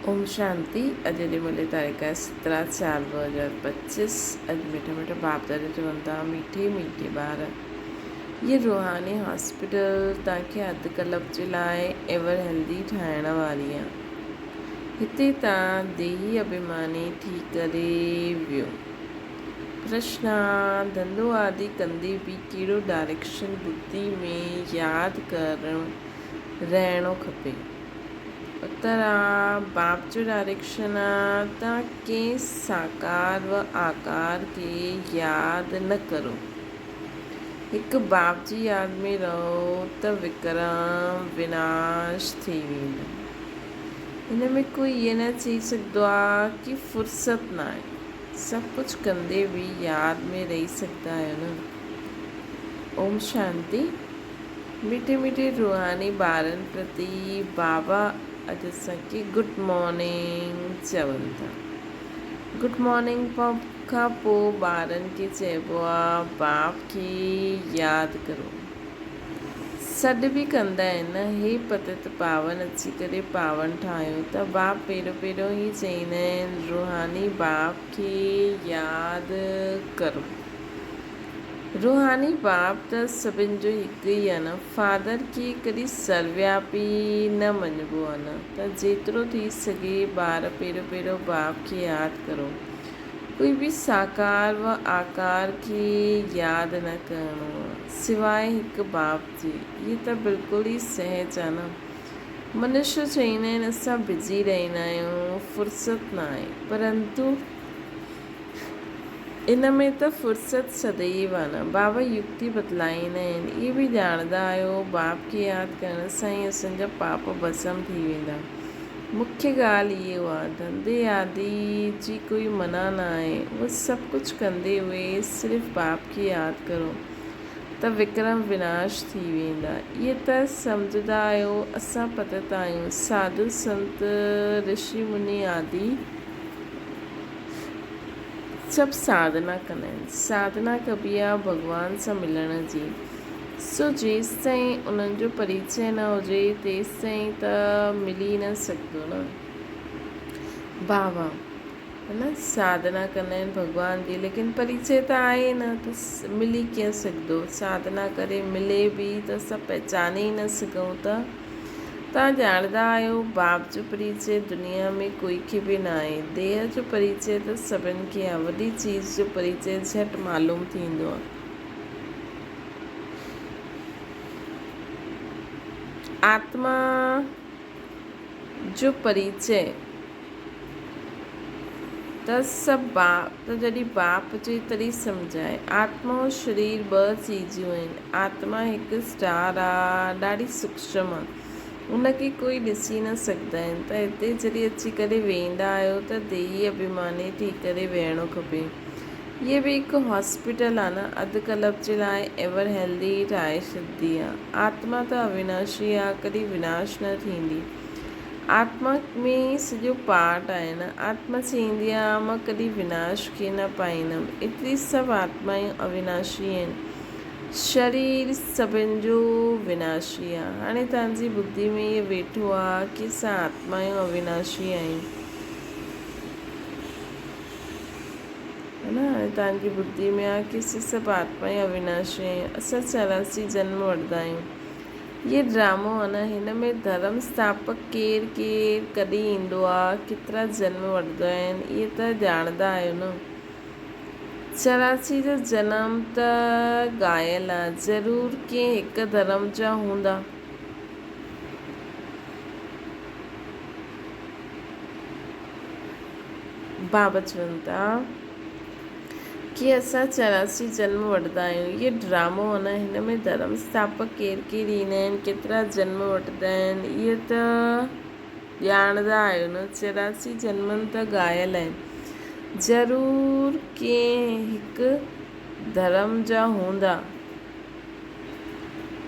ओम शांति। अॼु ॾींहुं मिले तारीख़ 17/4/2025। अॼु मिठा मिठा बाप दादा चवनि था मीठे मीठे ॿार, ये रूहानी हॉस्पिटल तव्हांखे अधु कलाक जे लाइ एवर हेल्दी ठाहिण वारी आहे। हिते तव्हां देही अभिमानी थी करे वियो। प्रश्न: धंधो आदि कंदे बि कहिड़ो डायरेक्शन बुद्धि में यादि करणु रहणो खपे? उत्तर: बाप जो डायरेक्शन आहे तव्हां कंहिं साकार व आकार खे यादि न करो। हिकु बाप जी यादि में रहो त विक्रम विनाश थी वेंदा। हिन में कोई इहे न चई सघंदो आहे कि फ़ुर्सत न आहे। सभु कुझु कंदे बि यादि में रही सघंदा आहियो न। ओम शांति। मीठे मीठे रूहानी ॿारनि प्रति बाबा अॼु असांखे गुड मॉर्निंग चवनि था। गुड मॉर्निंग खां पोइ ॿारनि खे चइबो आहे बाप खे यादि करो। सॾु बि कंदा आहिनि न, हे पतित पावन अची करे पावन ठाहियो। त बाप पहिरियों ई चईंदा आहिनि रूहानी बाप खे यादि करो। रूहानी बाप त सभिनि जो हिकु ई आहे न। फादर खे कॾहिं सर्वव्यापी न मञिबो आहे न। त जेतिरो थी सघे ॿार पहिरियों बाप खे यादि करो। कोई बि साकार व आकार खे यादि न करिणो आहे सिवाय हिकु बाप जी। इहे त बिल्कुलु ई सहज आहे न। मनुष्य चईंदा आहिनि असां बिजी रहंदा आहियूं, फ़ुर्सत न आहे, परंतु इन में त फ़ुर्सत सदैव आहे न। बाबा युक्ति बतलाईंदा आहिनि, इहे बि ॼाणंदा आहियो बाप खे यादि करण सां ई असांजा पाप भस्म थी वेंदा। मुख्य ॻाल्हि इहो आहे, धंधे आदि जी कोई मना न आहे। उहो सभु कुझु कंदे हुए सिर्फ़ु बाप खे यादि करो त विक्रम विनाश थी वेंदा। इहे त सम्झंदा आहियो असां पतित आहियूं। साधु संत ऋषि मुनि आदि सभु साधना कंदा आहिनि। साधना कबी आहे भॻवान सां मिलण जी। सो जेसि ताईं उन्हनि जो परिचय न हुजे तेसि ताईं त मिली न सघंदो न। बाबा है न साधना कंदा आहिनि भॻवान जी, लेकिन परिचय त आहे न, त मिली कीअं सघंदो। साधना करे मिले बि त असां पहचाने ई न सघूं त। तव्हां ॼाणंदा आहियो बाप जो परिचय दुनिया में कोई खे बि न आहे। देह जो परिचय त सभिनि खे आहे। वॾी चीज़ जो परिचय झटि मालूम थींदो आहे। आत्मा जो परिचय त सभु त जॾहिं बाप जे तॾहिं सम्झाए। आत्मा ऐं शरीर ॿ चीजूं आहिनि। आत्मा हिकु स्टार आहे, ॾाढी सूक्ष्म आहे, उनखे कोई ॾिसी न सघंदा आहिनि। त हिते जॾहिं अची करे वेंदा आहियो त देही अभिमानी थी करे वेहणो खपे। इहे बि हिकु हॉस्पिटल आहे न, अधु कलाक जे लाइ एवर हेल्दी ठाहे छॾंदी आहे। आत्मा त अविनाशी आहे, कॾहिं विनाश न थींदी। आत्मा में सॼो पार्ट आहे न। आत्मा चईंदी आहे मां कॾहिं विनाश खे न पाईंदमि। एतिरी सभु आत्मायूं अविनाशी आहिनि। शरीर सभिनि जो विनाशी आहे। हाणे तव्हांजी बुद्धि में इहो वेठो आहे कि असां आत्मायूं अविनाशी आहियूं, है न। हाणे तव्हांजी बुद्धि में आहे कि असां सभु आत्मायूं अविनाशी आहियूं, असां 84 जन्म वठंदा आहियूं। इहे ड्रामो आहे न। हिन में धर्म स्थापक केरु कॾहिं ईंदो आहे, केतिरा जन्म वठंदा आहिनि, इहे त ॼाणंदा आहियो न। 84 जो जनम त ॻायल आहे, ज़रूरु कंहिं हिकु धर्म जा हूंदा। बाबा चवनि था कि असां 84 जन्म वठंदा आहियूं। इहे ड्रामो आहे न। हिन में धर्म स्थापक केरु ईंदा आहिनि, केतिरा जन्म वठंदा आहिनि, इहे त ॼाणंदा आहियो न। 84 जन्मनि त ॻायल आहिनि, ज़रूरु कंहिं हिकु धर्म जा हूंदा।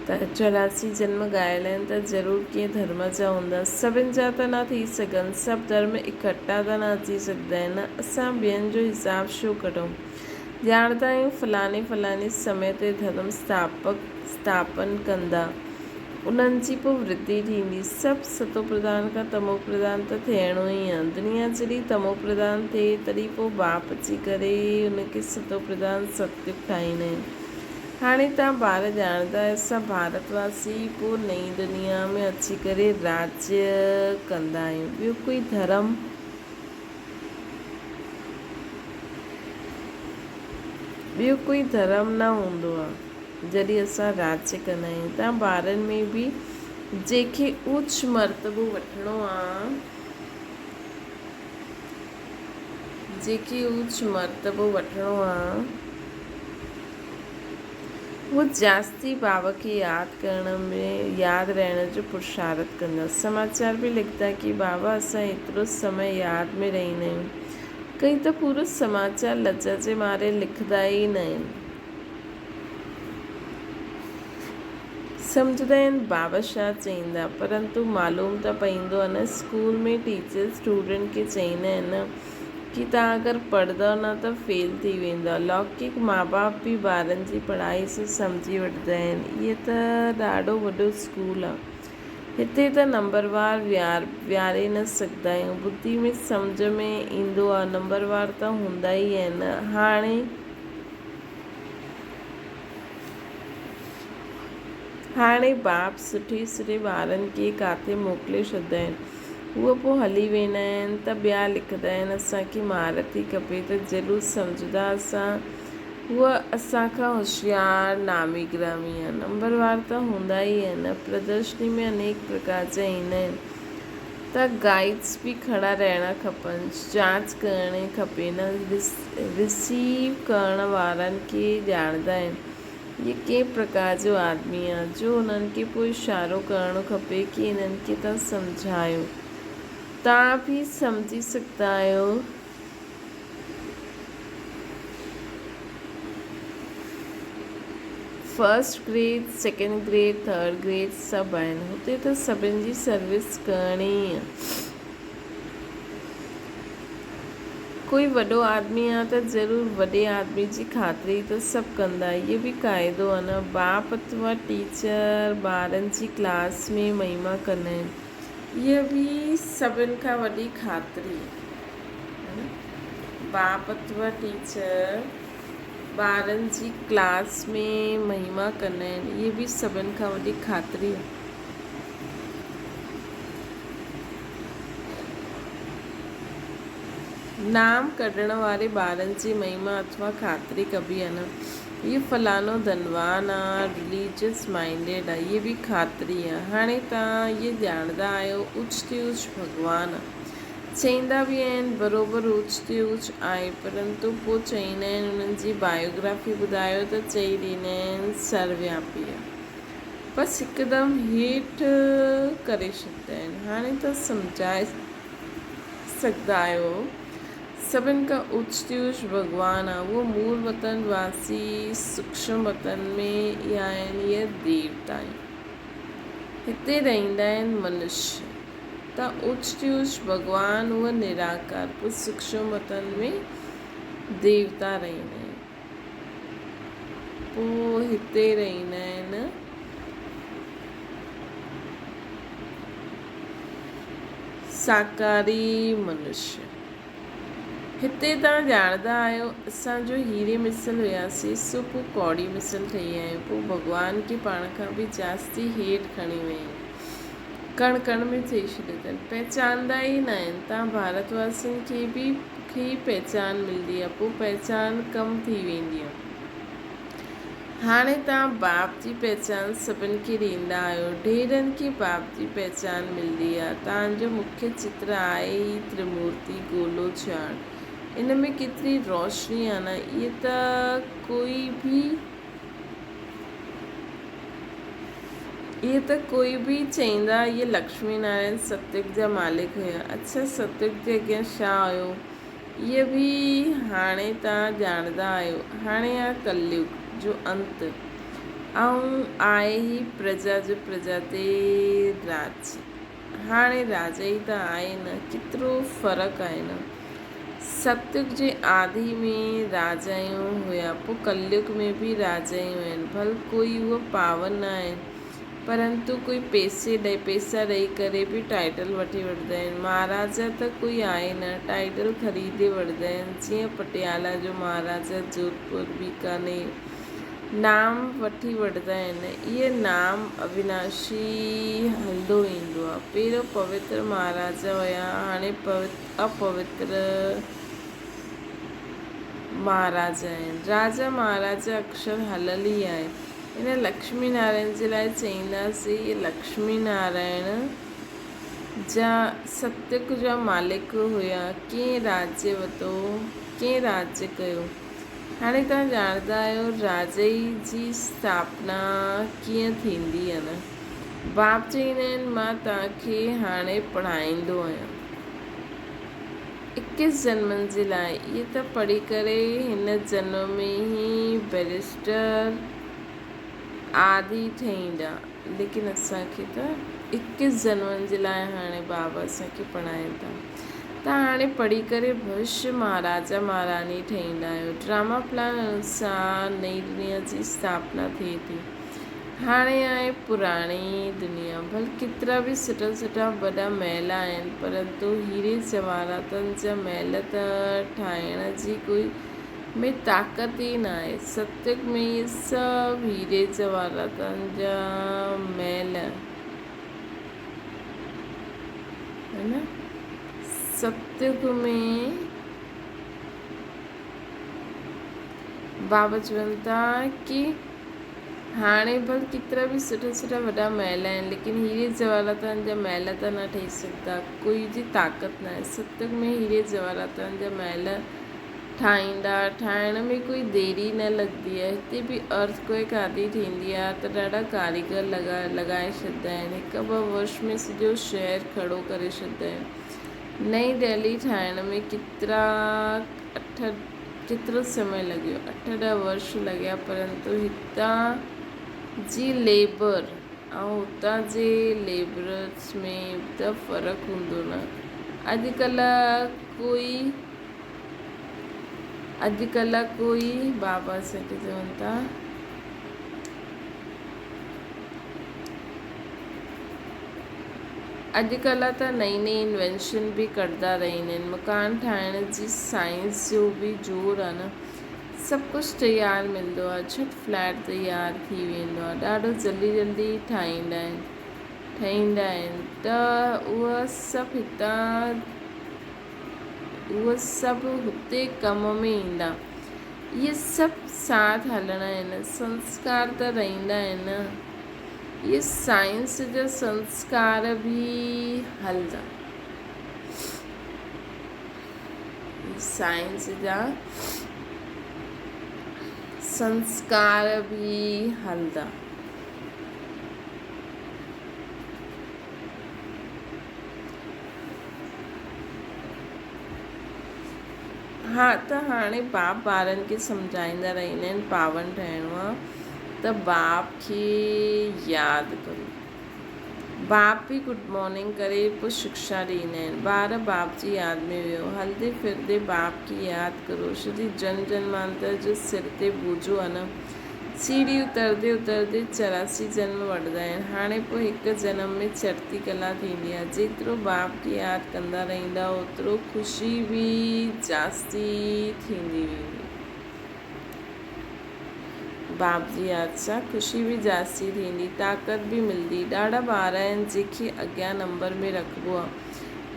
त 84 जन्म ॻायल आहिनि त ज़रूरु कंहिं धर्म जा हूंदा। सभिनि जा त न थी सघनि, सभु धर्म इकट्ठा त न अची सघंदा आहिनि। असां ॿियनि जो हिसाब छो कढूं। ॼाणंदा आहियूं फलाणे समय ते धर्म स्थापन कंदा। उन्हनि जी पोइ वृद्धि थींदी। सभु सतो प्रधान खां तमो प्रधान त थियणो ई आहे। दुनिया जॾहिं तमो प्रधान थिए तॾहिं पोइ बाप अची करे उनखे सतो प्रधान सतयुग ठाहींदा आहिनि। हाणे तव्हां ॿार ॼाणंदा असां भारतवासी पोइ नई दुनिया में अची करे राज्य कंदा आहियूं। ॿियो कोई धर्म न हूंदो आहे जॾहिं असां राज्य कंदा आहियूं। तव्हां ॿारनि में बि जंहिंखे उच मर्तबो वठिणो आहे वो जास्ती बाबा खे यादि रहण जो पुरुषार्थ कंदा। समाचार बि लिखंदा कि बाबा असां एतिरो समय यादि में रहंदा आहियूं। कई त पूरो समाचार लज जे मारे लिखंदा ई न आहिनि। सम्झंदा आहिनि बाबा छा चईंदा, परंतु मालूम त पवंदो आहे न। स्कूल में टीचर स्टूडेंट खे चईंदा आहिनि न कि तव्हां अगरि पढ़ंदव न त फेल थी वेंदव। लौकिक माउ बाप बि ॿारनि जी पढ़ाई सां सम्झी वठंदा आहिनि। इहे त ॾाढो वॾो स्कूल आहे। हिते त नंबरवार विहारे न सघंदा आहियूं। बुद्धि में सम्झ में ईंदो आहे नंबरवार त हूंदा ई आहिनि। हाणे बाप सुठे ॿारनि खे किथे मोकिले छॾंदा आहिनि। उहे पोइ हली वेंदा आहिनि त ॿिया लिखंदा आहिनि असांखे महारथी खपे त ज़रूरु सम्झंदा उहा असांखां होशियारु नामी गिरामी आहे। नंबरवार त हूंदा ई आहिनि। प्रदर्शनी में अनेक प्रकार जा ईंदा आहिनि त गाइड्स बि खड़ा रहणा खपनि। जांच करणी खपे न। रिसीव करण वारनि खे ॼाणंदा आहिनि ये कंहिं प्रकार जो आदमी आहे जो उन्हनि खे पोइ इशारो करणो खपे कि इन्हनि खे तव्हां सम्झायो। तव्हां बि सम्झी सघंदा आहियो। First grade, second grade, third grade सभु आहिनि। हुते त सभिनि जी सर्विस करणी आहे। कोई वॾो आदमी आहे त ज़रूरु वॾे आदमी जी ख़ातिरी त सभु कंदा। इहे बि क़ाइदो आहे न। बाप अथवा टीचर ॿारनि जी क्लास में महिमा कंदा आहिनि। इहा बि सभिनि खां वॾी ख़ातिरी आहे। बाप अथवा टीचर ॿारनि जी क्लास में महिमा कंदा आहिनि। इहे बि सभिनि खां वॾी ख़ातिरी आहे। नाम कढण वारे ॿारनि जी महिमा अथवा ख़ातिरी कबी आहे न। इहो फलानो धनवान आहे, रिलीजियस माइंडेड आहे। इहे बि ख़ातिरी आहे। हाणे तव्हां इहे ॼाणंदा आहियो उच ते उच भॻवानु आहे। चईंदा बि आहिनि बराबरि उच ते उच आहे, परंतु पोइ चईंदा आहिनि उन्हनि जी बायोग्राफी ॿुधायो त चई ॾींदा आहिनि सर्वव्यापी आहे। बसि हिकदमि हेठि करे छॾींदा आहिनि। हाणे त सम्झाए सघंदा आहियो सभिनि खां उच ते उच भॻवानु आहे। उहो मूल वतन वासी सूक्ष्म वतन में इहा आहिनि। इहे देवता आहिनि। हिते रहंदा आहिनि मनुष्य त उच ते उच भॻवानु उहो निराकार। पोइ सूक्ष्म वतन में देवता रहंदा आहिनि। पोइ हिते रहंदा आहिनि साकारी मनुष्य। हिते तव्हां ॼाणंदा आहियो असांजो हीरे मिसल हुआसीं सो पोइ कौड़ी मिसल ठही विया आहियूं। पोइ भॻवान खे पाण खां बि जास्ती हेठि खणी विया आहिनि। कण कण में चई छॾियो अथनि। पहचानंदा ई न आहिनि। तव्हां भारतवासियुनि खे बि पहचान मिलंदी आहे। पोइ पहचान कम थी वेंदी आहे। हाणे तव्हां बाप जी पहचान सभिनि खे ॾींदा आहियो। ढेरनि खे बाप जी पहचान मिलंदी आहे। तव्हांजो मुख्य चित्र आहे ई त्रिमूर्ति गोलो चाड़। इन में केतिरी रोशनी आहे न। इहे त कोई बि चईंदा इहे लक्ष्मी नारायण सतयुग जा मालिक हुया। अच्छा, सतयुग जे अॻियां छा हुयो इहे बि हाणे तव्हां ॼाणंदा आहियो। हाणे आहे कलयुग जो अंत ऐं आहे ई प्रजा जो प्रजा ते राज। हाणे राजा ई त आहे न। केतिरो फ़र्क़ु आहे न। सतयुग जे आदि में राजायूं हुया। पोइ कलयुग में बि राजायूं आहिनि। भले कोई उहो पावन न आहिनि परंतु कोई पैसा ॾेई करे बि टाइटल वठी वठंदा आहिनि। महाराजा त कोई आहे न, टाइटल ख़रीदे वठंदा आहिनि। जीअं पटियाला जो महाराजा, जोधपुर, बीकानेर नाम वठी वठंदा आहिनि। इहे नाम अविनाशी हलंदो ईंदो आहे। पहिरियों पवित्र महाराजा हुया, हाणे अपवित्र महाराजा आहिनि। राजा महाराजा अक्षर हलियल ई आहे। इन लक्ष्मी नारायण जे लाइ चईंदासीं, इहे लक्ष्मी नारायण जा सतयुग जा मालिक हुया। कीअं राज्य वरितो, कीअं राज्य कयो। हाणे तव्हां ॼाणंदा आहियो राजे जी स्थापना कीअं थींदी आहे न। बाप चईंदा आहिनि मां तव्हांखे हाणे पढ़ाईंदो आहियां 21 जन्मनि जे लाइ। इहे त पढ़ी करे हिन जन्म में ई बैरिस्टर आदि ठहींदा, लेकिन असांखे त 21 जन्मनि जे लाइ हाणे बाबा असांखे पढ़ाइनि था। तव्हां हाणे पढ़ी करे भविष्य महाराजा महारानी ठहींदा आहियो। ड्रामा प्लान अनुसार नई दुनिया जी स्थापना थिए थी। हाणे आहे पुराणी दुनिया। भले केतिरा बि सुठा सुठा वॾा महल आहिनि, परंतु हीरे जवाहरातनि जा महल त ठाहिण जी कोई में ताक़त ई न आहे। सतयुग में इहे सभु हीरे जवाहरातनि जा महल है न। सतयुग में बाबा चवनि था कि हाणे भले केतिरा बि सुठा सुठा वॾा महल आहिनि, लेकिन हीरे जवाहरातनि जा महल त न ठही सघंदा। कोई जी ताक़त न आहे। सतयुग में हीरे जवाहरातनि जा महल ठाहिण में कोई देरी न लॻंदी आहे। हिते बि अर्थक्वेक आदि थींदी आहे त ॾाढा कारीगर लॻाए छॾंदा आहिनि। 1-2 वर्ष में सॼो शहर खड़ो करे छॾंदा आहिनि। नई दिल्ली ठाहिण में केतिरो समय लॻियो, 8-10 वर्ष लॻिया। परंतु हितां जी लेबर ऐं हुतां जे लेबरर्स में त फ़र्क़ु हूंदो न। अॼुकल्ह कोई बाबा असांखे चवनि था अॼुकल्ह त नई इन्वेंशन बि कढंदा रहंदा आहिनि। मकान ठाहिण जी साइंस जो बि ज़ोर आहे न। सभु कुझु तयारु मिलंदो आहे। झटि फ्लैट तयारु थी वेंदो आहे। ॾाढो जल्दी ठाहींदा आहिनि त उहे सभु हुते कम में ईंदा। इहे सभु साथ हलणा आहिनि। संस्कार त रहंदा आहिनि। इहे साइंस जा संस्कार बि हलंदा। साइंस जा संस्कार बि हलंदा। हा त हाणे बाप ॿारनि खे सम्झाईंदा रहंदा आहिनि पावन ठहिणो आहे त बाप खे यादि करो। बाप बि गुड मॉर्निंग करे पोइ शिक्षा ॾींदा आहिनि। ॿार बाप जी यादि में वियो। हलंदे फिरदे बाप खे यादि करो। सॼी जन्मांतर जो सिर ते बोझो आहे न। सीढ़ी उतरदे 84 जन्म वठंदा आहिनि। हाणे पोइ हिकु जनम में चढ़ती कला थींदी आहे। जेतिरो बाप खे यादि कंदा रहंदा ओतिरो ख़ुशी बि जास्ती थींदी वेंदी। बाप जी यादि सां ख़ुशी बि जास्ती थींदी, ताक़त बि मिलंदी। ॾाढा ॿार आहिनि जंहिंखे अॻियां नंबर में रखिबो आहे,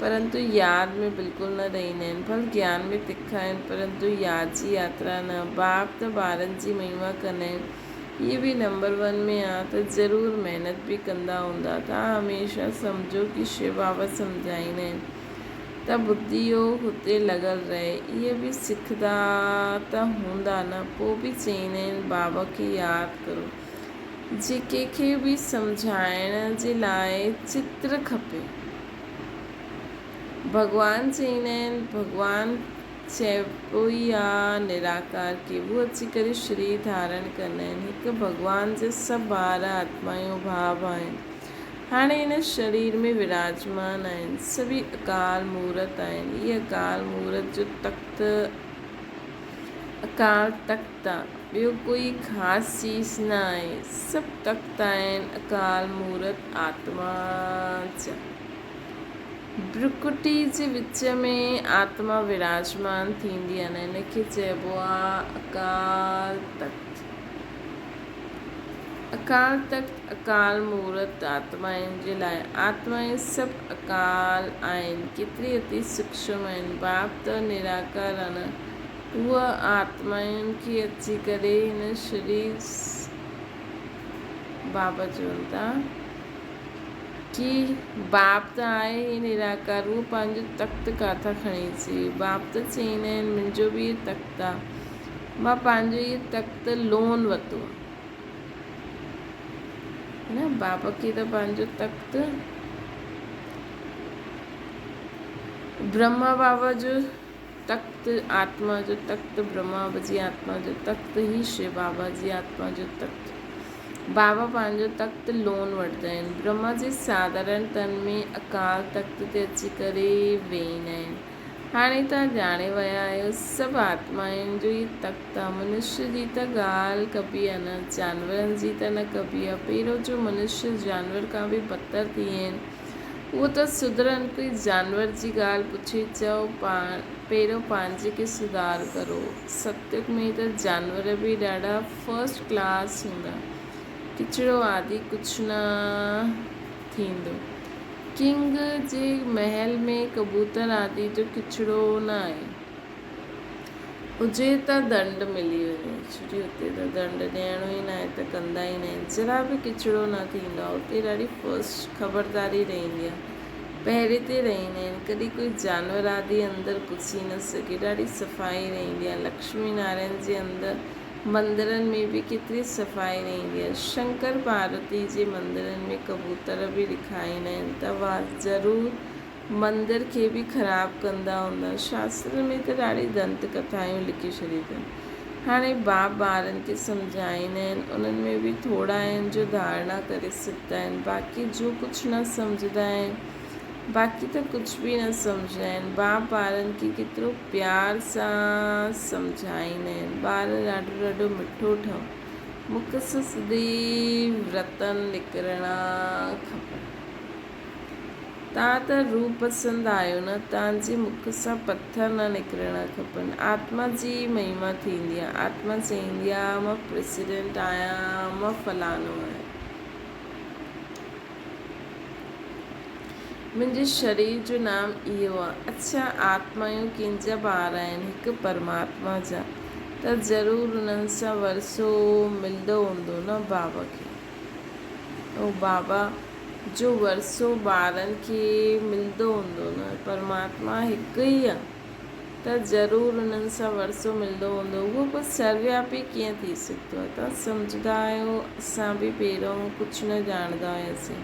परंतु यादि में बिल्कुलु न रहंदा आहिनि। भले ज्ञान में तिखा आहिनि, परंतु यादि जी यात्रा न। बाप त ॿारनि जी महिमा कंदा आहिनि। इहे बि नंबर 1 में आहे त ज़रूरु महिनत बि कंदा हूंदा। तव्हां हमेशह सम्झो कि शिव बाबा सम्झाईंदा आहिनि त बुद्धि योग हुते लॻल रहे। इहे बि सिखंदा त हूंदा न। पोइ बि चईंदा आहिनि बाबा खे यादि करो। कंहिंखे बि सम्झाइण जे लाइ चित्र खपे। भॻवानु चईंदा आहिनि, भॻवानु चइबो ई आहे निराकार खे। उहे अची करे शरीर धारण कंदा आहिनि। हिकु भॻवान जा सभु ॿार आत्मायूं भाव आहिनि। हाणे हिन शरीर में विराजमान आहिनि। सभी अकाल मूर्त आहिनि। इहे अकाल मूर्त जो तख़्त अकाल तख्त आहे, ॿियो कोई ख़ासि चीज़ न आहे, सभु तख्त आहिनि अकाल मूर्त आत्मा जा। भ्रुकुटी जे विच में आत्मा विराजमान थींदी आहे न, हिनखे चइबो आहे अकाल तख्त। अकाल तख्त अकाल मूर्त आत्माउनि जे लाइ। आत्माएं सभु अकाल आहिनि, केतिरी अति सूक्ष्म आहिनि। बाप त निराकार आहे न, उहा आत्माउनि खे अची करे हिन शरीर, बाबा चवनि था कि बाप त आहे ई निराकार, उहो पंहिंजो तख्त किथां खणी अचे। बाप त चईंदा आहिनि मुंहिंजो बि इहो तख्त आहे, मां पंहिंजो इहो तख्त लोन वरितो आहे न। बाबा खे त पंहिंजो तख्त, ब्रह्मा बाबा जो तख्त, आत्मा जो तख्त, ब्रह्मा बाबा जी आत्मा जो तख्त ही शिव बाबा जी आत्मा जो तख्त। बाबा पंहिंजो तख्त लोन वठंदा आहिनि। ब्रह्मा जे साधारण तन में अकाल तख्त ते अची करे वेहींदा आहिनि। हाणे तव्हां ॼाणे विया आहियो सभु आत्माउनि जो ई तख्त आहे। मनुष्य जी त ॻाल्हि कबी आहे न, जानवरनि जी त न कबी आहे। पहिरियों जो मनुष्य जानवर खां बि बदतर थी विया आहिनि, उहो त सुधरनि। कोई जानवर जी ॻाल्हि पुछे चओ पहिरियों पंहिंजे खे सुधार करो। सत्युग में त जानवर बि ॾाढा फर्स्ट क्लास हूंदा, किचिड़ो आदि कुझु न थींदो। किंग जे महल में कबूतर आदि जो किचिड़ो न आहे, हुजे त दंड मिली वञे, छोकी हुते त दंड ॾियणो ई न आहे त कंदा ई न आहिनि। जरा बि किचिड़ो न थींदो आहे, हुते ॾाढी फर्स्ट ख़बरदारी रहंदी आहे, पहिरें ते रहंदा आहिनि। कॾहिं कोई जानवर आदि अंदरि घुसी न सघे, ॾाढी सफ़ाई रहंदी आहे। लक्ष्मी नारायण जे अंदरि मंदरनि में बि केतिरी सफ़ाई रहंदी आहे। शंकर पार्वती जे मंदरनि में कबूतर बि ॾेखारींदा आहिनि त वाह ज़रूरु मंदर खे बि ख़राबु कंदा हूंदा। शास्त्र में त ॾाढी दंत कथायूं लिखी छॾी अथनि। हाणे बाप ॿारनि खे सम्झाईंदा आहिनि, उन्हनि में बि थोरा आहिनि जो धारणा करे सघंदा आहिनि, बाक़ी जो कुझु न सम्झंदा आहिनि, बाक़ी त कुझु बि न सम्झंदा आहिनि। बाप ॿारनि खे केतिरो प्यार सां सम्झाईंदा आहिनि। ॿार ॾाढो ॾाढो मिठो ठहो, मुख सां सदैव रतन निकिरणा खपनि। तव्हां त रूह पसंदि आहियो न, तव्हांजे मुख सां पथर न निकिरणा खपनि। आत्मा जी महिमा थींदी आहे। आत्मा चईंदी आहे मां प्रेसिडेंट आहियां, मां फलानो आहियां, मुंहिंजे शरीर जो नाम इहो आहे। अच्छा, आत्मायूं कंहिंजा ॿार आहिनि? हिकु परमात्मा जा, त ज़रूरु उन्हनि सां वरसो मिलंदो हूंदो न बाबा खे। ऐं बाबा जो वरसो ॿारनि खे मिलंदो हूंदो न, परमात्मा हिकु ई आहे त ज़रूरु उन्हनि सां वरसो मिलंदो हूंदो। उहो बि सर्वव्यापी कीअं थी सघंदो आहे? तव्हां सम्झंदा आहियो, असां बि पहिरियों कुझु न ॼाणंदा हुआसीं,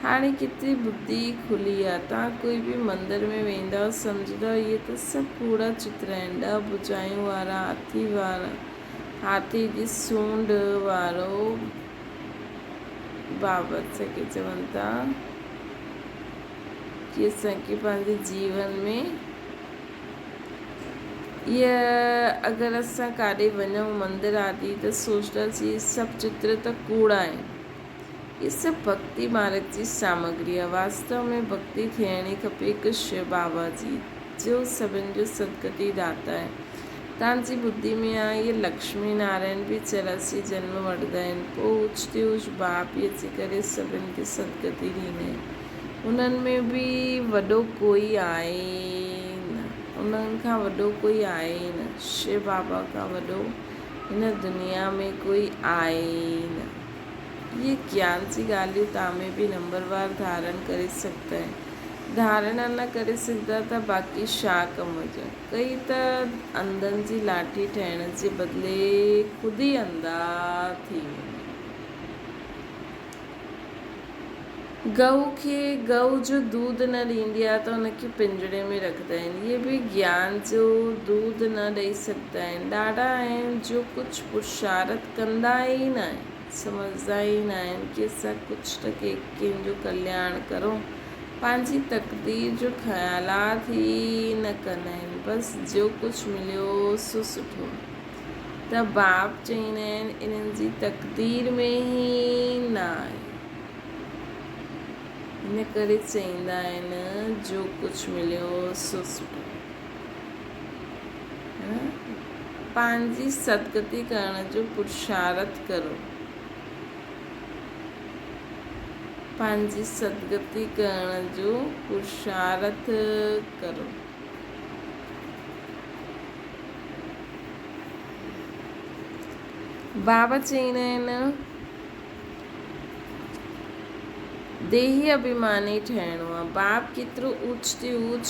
हाणे केतिरी बुद्धि खुली आहे। तव्हां कोई बि मंदर में वेंदा, सम्झंदव इहे त सभु कूड़ा चित्र आहिनि। 10 भुजायूं वारा हाथी जी सूंड वारो बाबा असांखे चवनि था कि असांखे पंहिंजे जीवन में अगरि असां काॾे वञूं मंदर आदि त सोचंदासीं सभु चित्र त कूड़ा आहिनि। ये सभु भक्ति मार्ग जी सामग्री आहे। वास्तव में भक्ति थियणी खपे हिकु शिव बाबा जी, जो सभिनि जो सदगति दाता आहे। तव्हांजी बुद्धि में आहे इहे लक्ष्मी नारायण बि 84 जन्म वठंदा आहिनि, पोइ उचते उच बाप ई अची करे सभिनि खे सदगति ॾींदा आहिनि। उन्हनि में बि वॾो कोई आहे न, उन्हनि खां वॾो कोई आहे ई न। शिव बाबा खां वॾो हिन दुनिया में कोई आहे ई न। ये ज्ञान जी ॻाल्हियूं तव्हां में बि नंबरवार धारण करे सघंदा आहिनि। धारणा न करे सघंदा त बाक़ी छा कमु हुजनि। कई त अंधनि जी लाठी ठहिण जे बदिले ख़ुदि ई अंधा थी वञनि। गऊ जो दूध न ॾींदी आहे त हुनखे पिंजरे में रखंदा आहिनि। इहे बि ज्ञान जो दूध न ॾेई सघंदा आहिनि। ॾाढा आहिनि जो कुझु पुरुषार्थ कंदा ई न आहिनि, सम्झंदा ई न आहिनि कि असां कुझु त कंहिंजो कल्याण करूं, पंहिंजी तक़दीर जो ख़्यालात ई न कंदा आहिनि। बसि जो कुझु मिलियो सो सुठो। त बाप चईंदा आहिनि इन्हनि जी तक़दीर में ई न आहे। हिन करे चईंदा आहिनि जो कुझु मिलियो सो सुठो, है न। पंहिंजी सदगति करण जो पुरुषार्थ करो, पंहिंजी सदगति करण जो पुरुषार्थ करो। बाबा चईंदा आहिनि देही अभिमानी ठहिणो आहे। बाप केतिरो ऊच ते ऊच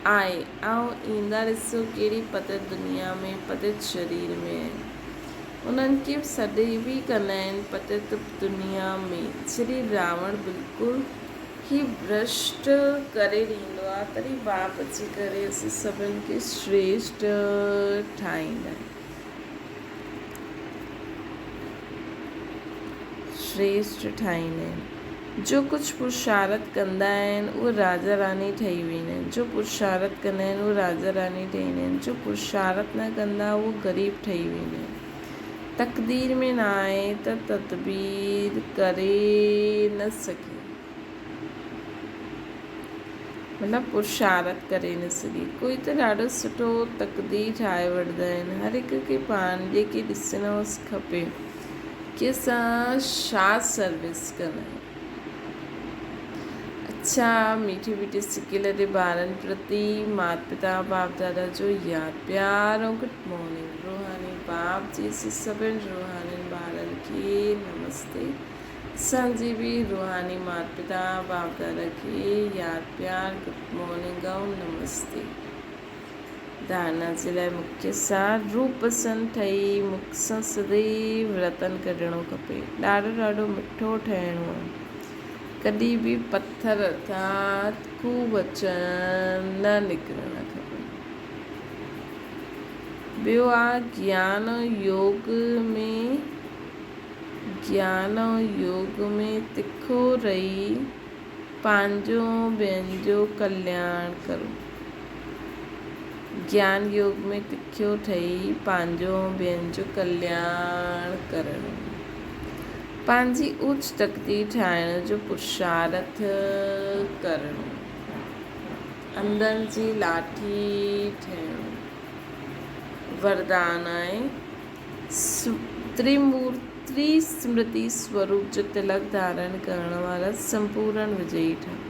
आहे ऐं ईंदा ॾिसो कहिड़ी पतित दुनिया में, पतित शरीर में। उन्हनि खे सॾे बि कंदा आहिनि पतित दुनिया में। श्री रावण बिल्कुलु ही भ्रष्ट करे ॾींदो आहे, तॾहिं बाप अची करे असां सभिनि खे श्रेष्ठ ठाहींदा आहिनि, श्रेष्ठ ठाहींदा आहिनि। जो कुझु पुरुषार्थ कंदा आहिनि उहे राजा रानी ठही वेंदा आहिनि। जो पुरुषार्थ कंदा आहिनि उहे राजा रानी ठही वेंदा आहिनि। जो पुरुषार्थ न कंदा उहे ग़रीब ठही वेंदा आहिनि। तक़दीर में न आहे त तदबीर करे न सघे, मतिलबु पुरुषार्थ करे न सघे। कोई त ॾाढो सुठो तक़दीर ठाहे वठंदा आहिनि। हर हिक खे पंहिंजे खे ॾिसणु खपे कि असां छा सर्विस कंदा आहियूं। अच्छा, मीठी मीठी सिकियल जे ॿारनि प्रति माता पिता बाप दादा जो यादि प्यार ऐं गुड मॉर्निंग। रूहानी बाप जी सभिनि रूहानी ॿारनि खे नमस्ते। असांजी बि रूहानी माता पिता बाप दादा खे यादि प्यार गुड मॉर्निंग ऐं नमस्ते। धारणा जे लाइ मुख्य सार रूप सन ठही मुख सां सदैव रतन कढणो खपे। ॾाढो ॾाढो मिठो ठहिणो आहे। कॾहिं बि पथर अर्थात खूब वचन न निकिरणा खपनि। ॿियो आहे ज्ञान योग में तिखो रही पंहिंजो ॿियनि जो कल्याण करो। ज्ञान योग में तिखो ठही पंहिंजो ॿियनि जो कल्याण करणु। पंहिंजी उच्च तक़दीर ठाहिण जो पुरुषार्थ करणु। अंदरि जी लाठी ठहिणो। वरदान आहे त्रिमूर्ति स्मृति स्वरूप जो तिलक धारण करण वारा संपूर्ण विजयी ठहिणो।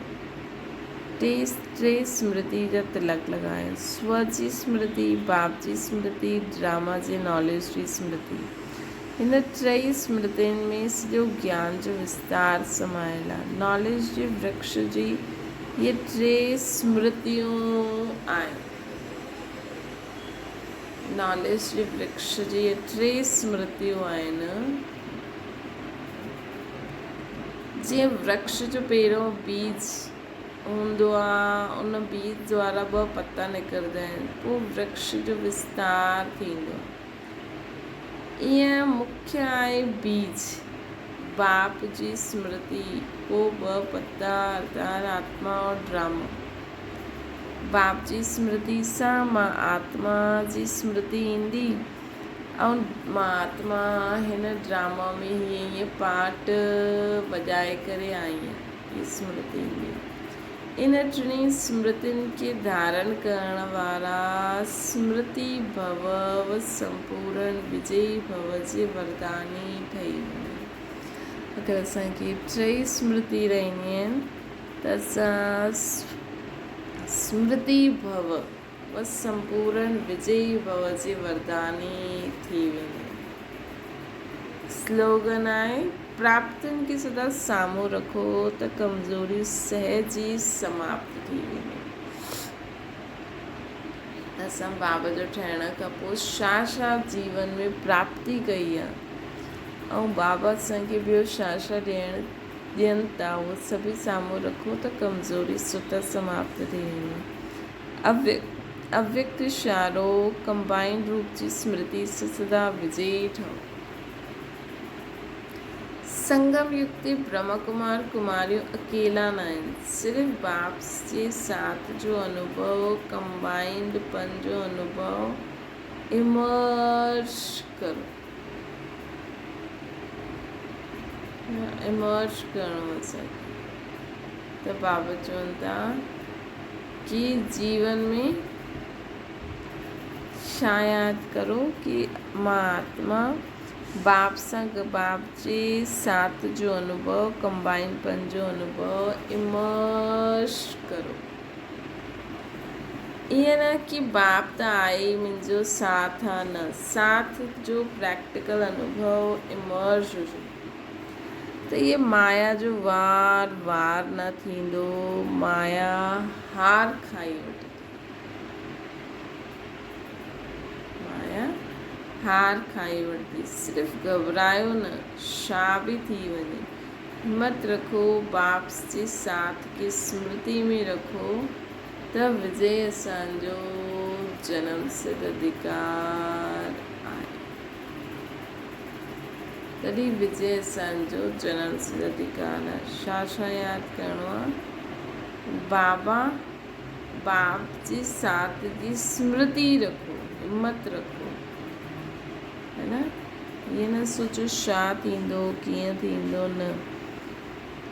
टे स्मृति जा तिलक लॻायो। स्व जी स्मृति, बाप जी स्मृति, ड्रामा जे नॉलेज जी स्मृति। हिन टई स्मृतियुनि में सॼो ज्ञान जो विस्तार समायल आहे। नॉलेज जे वृक्ष जी इहे टे स्मृतियूं आहिनि। नॉलेज जे वृक्ष जी इहे टे स्मृतियूं आहिनि। जीअं वृक्ष जो पहिरियों बीज हूंदो आहे, उन बीज द्वारा 2 पत्ता निकिरंदा आहिनि, पोइ वृक्ष जो विस्तार थींदो आहे। ईअं मुख्य आहे बीज बाप जी स्मृति, पोइ 2 पत्ता अर्थात आत्मा और ड्रामा। बाप जी स्मृति सां मां आत्मा जी स्मृति ईंदी ऐं मां आत्मा हिन ड्रामा में हीअं पार्ट वॼाए करे आई आहियां, हीअ स्मृति ईंदी। इन टिनी स्मृतियुनि खे धारण करण वारा स्मृति भव व संपूर्ण विजयी भव जे वरदानी ठही वञे। अगरि असांखे 3 स्मृति रहंदी आहिनि त असां स्मृति भव व संपूर्ण विजयी भव जे वरदानी थी वेंदा। स्लोगन आहे प्राप्तियुनि खे सदा साम्हूं रखो त कमज़ोरी सहज ई समाप्त थी वेंदी। असां बाबा जो ठहिण खां पोइ छा जीवन में प्राप्ति कई आहे ऐं बाबा असांखे ॿियो छा ॾियनि था उहो सभई साम्हूं रखो त कमज़ोरी स्वतः समाप्त थी वेंदी। अव्यक्त इशारो कंबाइंड रूप जी स्मृति से सदा विजयी ठहो। संगम युक्ति ब्रह्मा कुमार कुमारियों अकेला न आहिनि। सिर्फ़ु बाप जे साथ जो अनुभव, कंबाइंड पन जो अनुभव इमर्ज करो, इमर्ज करणो असांखे। त बाबा चवनि था कि जीवन में छा यादि करो कि मां आत्मा बाप सां बाप जे साथ जो अनुभव, कंबाइनपन जो अनुभव इमर्ज करो। ईअं न कि बाप त आहे ई मुंहिंजो साथ आहे, न, साथ जो प्रैक्टिकल अनुभव इमर्ज हुजे। त इहे माया जो वार वार न थींदो, माया हार खाई वठे, माया हार खाई वठंदी। सिर्फ़ु घबरायो न, छा बि थी वञे, हिम्मत रखो, बाप जे साथ खे स्मृति में रखो, त विजय असांजो जनम सिद्ध अधिकार आहे। तॾहिं विजय असांजो जनम सिद्ध अधिकार आहे। छा छा यादि करिणो आहे? बाबा बाप जे साथ जी स्मृति रखो, हिम्मत रखो, है न। ईअं न सोचो छा थींदो, कीअं थींदो, न,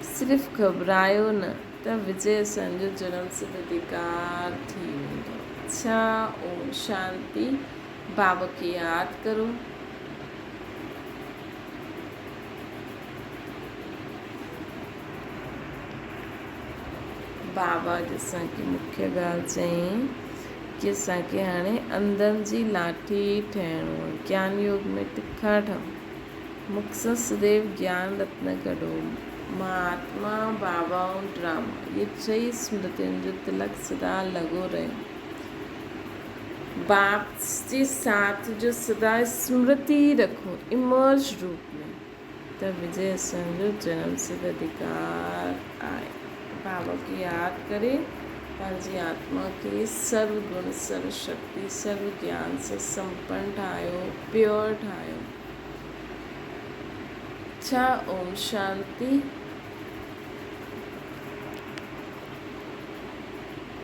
सिर्फ़ु घबरायो न, त विजय असांजो जनम सिद्ध अधिकार थी वेंदो। अच्छा, ओम शांति। बाबा खे यादि करो। बाबा असांखे मुख्य ॻाल्हि चई कि असांखे हाणे अंदरि जी लाठी ठहिणो आहे। ज्ञान योग में तिखा ठहो, मुख सां सदैव ज्ञान रत्न कढो। मां आत्मा, बाबा ऐं ड्रामा, ये टई स्मृतियुनि जो तिलक सदा लॻो रहे। बाप जे साथ जो सदा स्मृति रखो, इमर्ज रूप में, त विजय असांजो जनम सिद्ध अधिकार आहे। बाबा खे यादि करे पंहिंजी आत्मा खे सर्व गुण, सर्व शक्ति, सर्व ज्ञान सां संपन्न ठाहियो, प्योर ठाहियो। अच्छा, ओम शांति।